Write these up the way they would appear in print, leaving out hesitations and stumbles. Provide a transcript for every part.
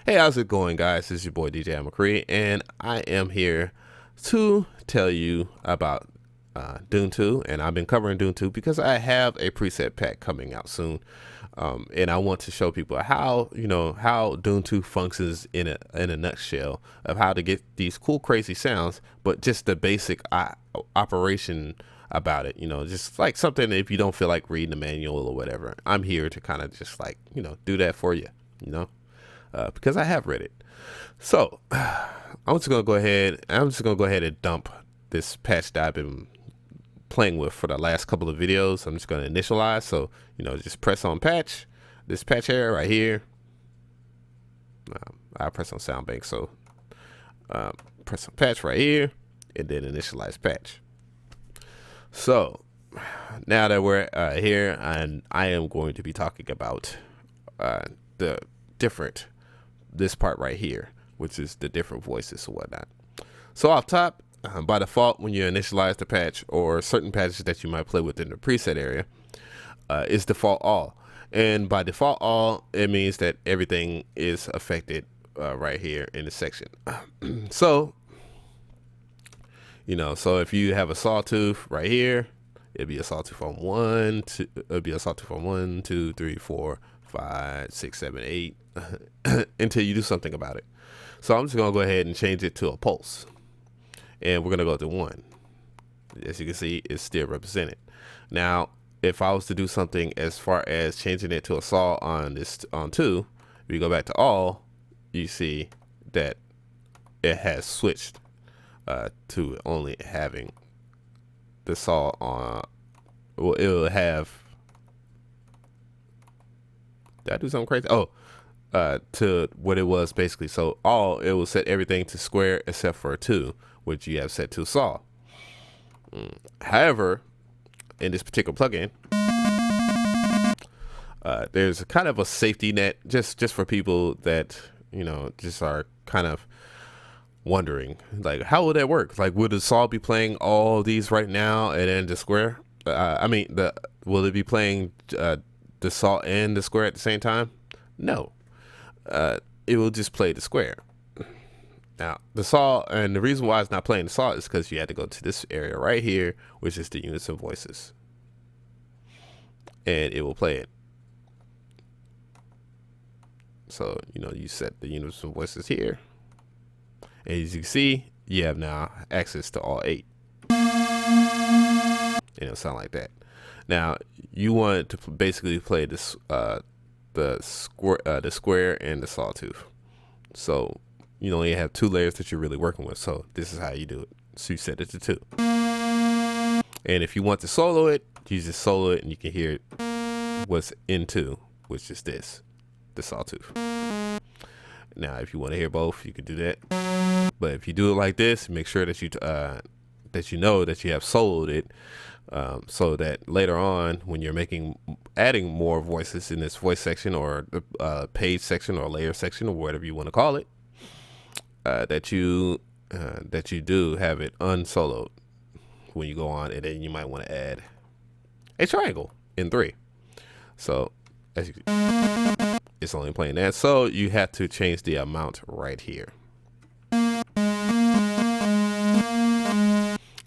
Hey, how's it going, guys? This is your boy DJ McCree, and I am here to tell you about Dune 2. And I've been covering Dune 2 because I have a preset pack coming out soon, and I want to show people how Dune 2 functions in a nutshell of how to get these cool, crazy sounds, but just the basic operation about it. Just like something if you don't feel like reading the manual or whatever. I'm here to kind of just do that for you. Because I have read it. So I'm just gonna go ahead and dump this patch that I've been playing with for the last couple of videos. I'm just gonna initialize. So just press on patch. This patch area right here. I press on sound bank. So press on patch right here, and then initialize patch. So now that we're here, and I am going to be talking about the different. This part right here, which is the different voices or whatnot. So off top, by default, when you initialize the patch or certain patches that you might play within the preset area, is default all. And by default all, it means that everything is affected right here in the section. So if you have a sawtooth right here, it'd be a sawtooth on 1, 2, 3, 4, 5, 6, 7, 8 until you do something about it. So I'm just gonna go ahead and change it to a pulse, and we're gonna go to 1. As you can see, it's still represented. Now if I was to do something as far as changing it to a saw on 2, if you go back to all, you see that it has switched to only having the saw on. Well, it will have. Did I do something crazy? To what it was basically. So all, it will set everything to square except for 2, which you have set to saw. However, in this particular plugin, there's kind of a safety net just for people that just are kind of wondering, like, how would that work? Like, would the saw be playing all these right now and then the square? Will it be playing the saw and the square at the same time? No. It will just play the square. Now the saw, and the reason why it's not playing the saw is because you had to go to this area right here, which is the unison voices, and it will play it. So you set the unison voices here, and as you can see, you have now access to all 8, and it'll sound like that. Now you want to basically play this the square and the sawtooth. So you only have 2 layers that you're really working with. So this is how you do it. So you set it to 2. And if you want to solo it, you just solo it, and you can hear what's in 2, which is this, the sawtooth. Now if you want to hear both, you can do that. But if you do it like this, make sure that you know that you have soloed it, so that later on when you're adding more voices in this voice section or the page section or layer section or whatever you want to call it, that you do have it unsoloed when you go on, and then you might want to add a triangle in 3. So as you can see, it's only playing that, so you have to change the amount right here.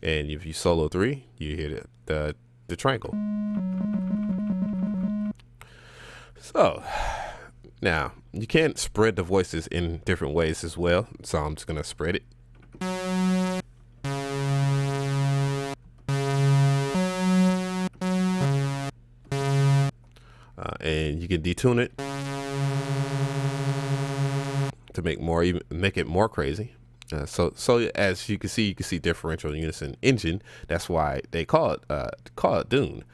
And if you solo 3, you hear the triangle. So now you can spread the voices in different ways as well. So I'm just gonna spread it. And you can detune it to make it more crazy. So as you can see differential unison engine. That's why they call it Dune.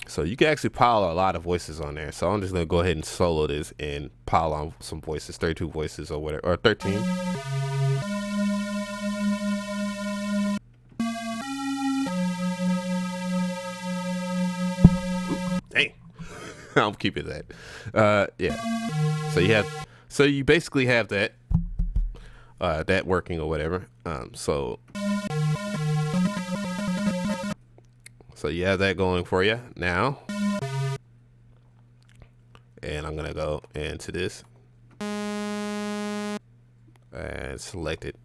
So you can actually pile a lot of voices on there. So I'm just gonna go ahead and solo this and pile on some voices, 32 voices or whatever, or 13. Dang. I'm keeping that. Yeah. So you basically have that working or whatever. So you have that going for you now. And I'm gonna go into this and select it.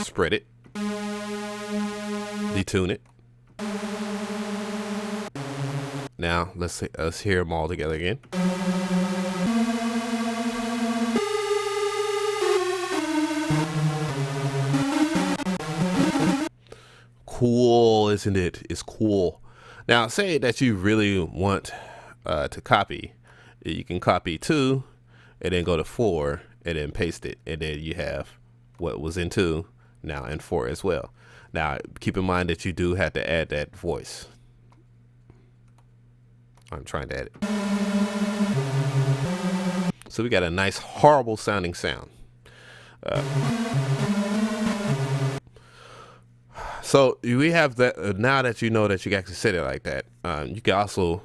Spread it. Detune it. Now let's hear them all together again. Cool, isn't it? It's cool. Now, say that you really want to copy. You can copy 2 and then go to 4 and then paste it. And then you have what was in 2 now in 4 as well. Now, keep in mind that you do have to add that voice. I'm trying to add it. So we got a nice, horrible sounding sound. So we have that. Now that you know that you can actually set it like that, you can also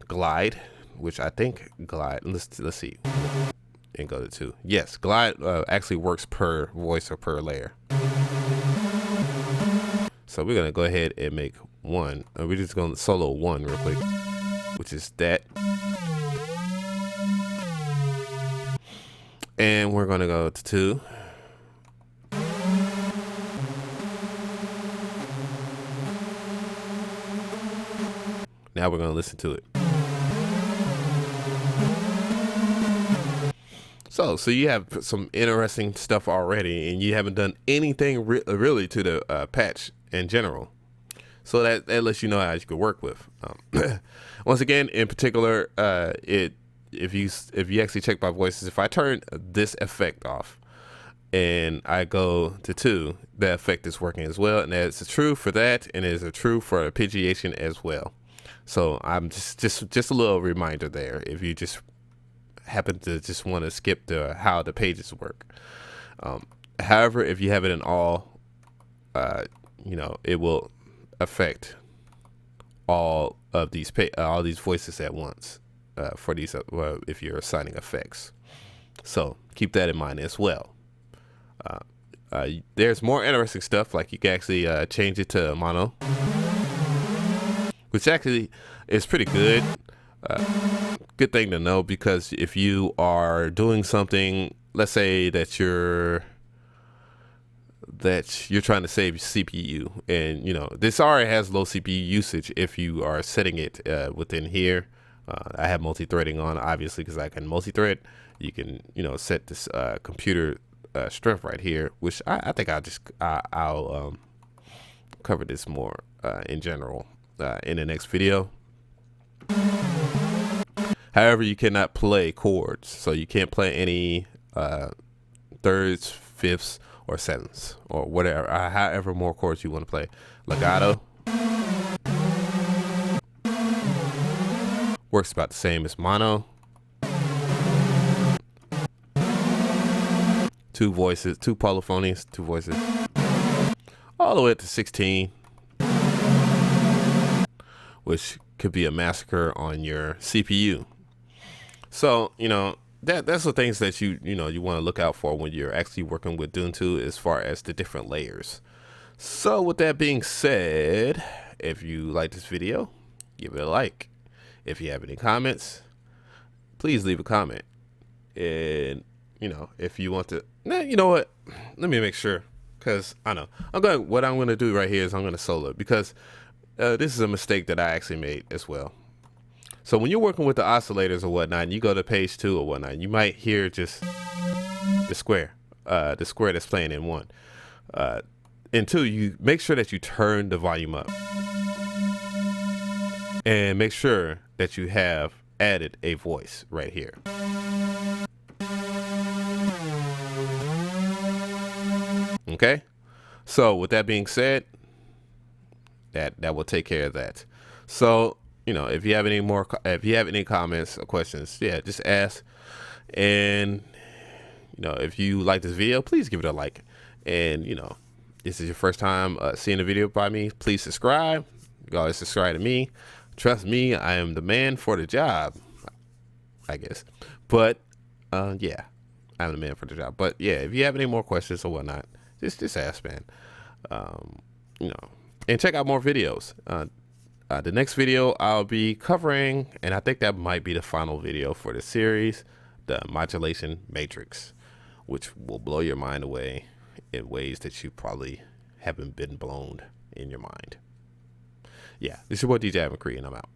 glide, which I think glide. Let's see, and go to 2. Yes, glide actually works per voice or per layer. So we're gonna go ahead and make 1. We're just gonna solo 1 real quick, which is that, and we're gonna go to 2. Now we're going to listen to it. So you have some interesting stuff already, and you haven't done anything really to the patch in general. So that lets you know how you could work with. Once again, in particular, if you actually check my voices, if I turn this effect off and I go to 2, the effect is working as well, and that's true for that, and it is true for arpeggiation as well. So I'm just a little reminder there, if you just happen to just want to skip how the pages work. However, if you have it in all, it will affect all of these voices at once for these if you're assigning effects. So keep that in mind as well. There's more interesting stuff, like you can actually change it to mono, which actually is pretty good. Good thing to know, because if you are doing something, let's say that you're trying to save CPU, and this already has low CPU usage if you are setting it within here. I have multi-threading on, obviously, because I can multi-thread. You can set this computer strength right here, which I think I'll cover this more in general in the next video. However, you cannot play chords, so you can't play any thirds, fifths, or sevenths, or whatever, however more chords you want to play. Legato works about the same as mono. 2 voices, 2 polyphonies, 2 voices, all the way up to 16, which could be a massacre on your CPU. So that's the things that you want to look out for when you're actually working with Dune 2 as far as the different layers. So with that being said, if you like this video, give it a like. If you have any comments, please leave a comment. And if you want to, you know what? Let me make sure, because I know what I'm going to do right here is I'm going to solo it, because this is a mistake that I actually made as well. So when you're working with the oscillators or whatnot, and you go to page 2 or whatnot, you might hear just the square that's playing in 1. In 2, you make sure that you turn the volume up, and make sure that you have added a voice right here. Okay, so with that being said, that will take care of that. So if you have any comments or questions, just ask. And if you like this video, please give it a like. And this is your first time seeing a video by me, please subscribe. You can always subscribe to me. Trust me, I am the man for the job, I guess. But I'm the man for the job. But if you have any more questions or whatnot, just ask, man. And check out more videos. The next video I'll be covering, and I think that might be the final video for the series, the modulation matrix, which will blow your mind away in ways that you probably haven't been blown in your mind. Yeah, this is your boy DJ McCree, and I'm out.